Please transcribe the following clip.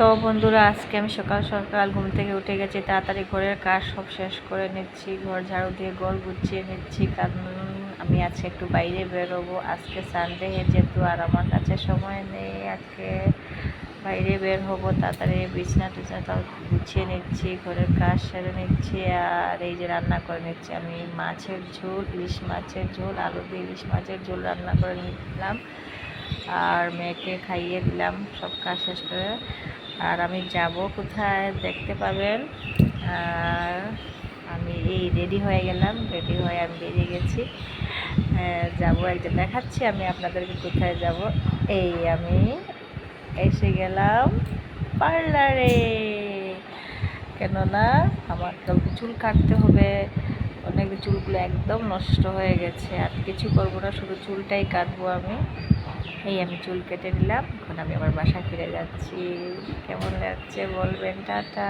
তো বন্ধুরা, আজকে আমি সকাল সকাল ঘুম থেকে উঠে গেছি। তাড়াতাড়ি ঘরের কাজ সব শেষ করে নিচ্ছি, ঘর ঝাড়ু দিয়ে ঘর গুছিয়ে নিচ্ছি, কারণ আমি আজকে একটু বাইরে বেরোবো। আজকে সানডে যেহেতু, আর আমার কাছে সময় নেই। আজকে বাইরে বের হবো। তাড়াতাড়ি বিছনা টিছনা তাও গুছিয়ে নিচ্ছি, ঘরের কাজ সেরে নিচ্ছি, আর এই যে রান্না করে নিচ্ছি আমি মাছের ঝোল, ইলিশ মাছের ঝোল, আলু দিয়ে ইলিশ মাছের ঝোল রান্না করে নিলাম, আর মেয়েকে খাইয়ে দিলাম সব কাজ শেষ করে। আর আমি যাব কোথায় দেখতে পাবেন। আর আমি এই রেডি হয়ে গেলাম, রেডি হয়ে আমি বেরিয়ে গেছি। যাব একজন দেখাচ্ছি আমি আপনাদেরকে কোথায় যাব। এই আমি এসে গেলাম পার্লারে, কেননা আমার কালকে চুল কাটতে হবে। অনেক চুলগুলো একদম নষ্ট হয়ে গেছে, আর কিছু করবো না, শুধু চুলটাই কাটবো আমি। এই আমি চুল কেটে নিলাম, এখন আমি আবার বাসায় ফিরে যাচ্ছি। কেমন লাগছে বলবেন। টাটা।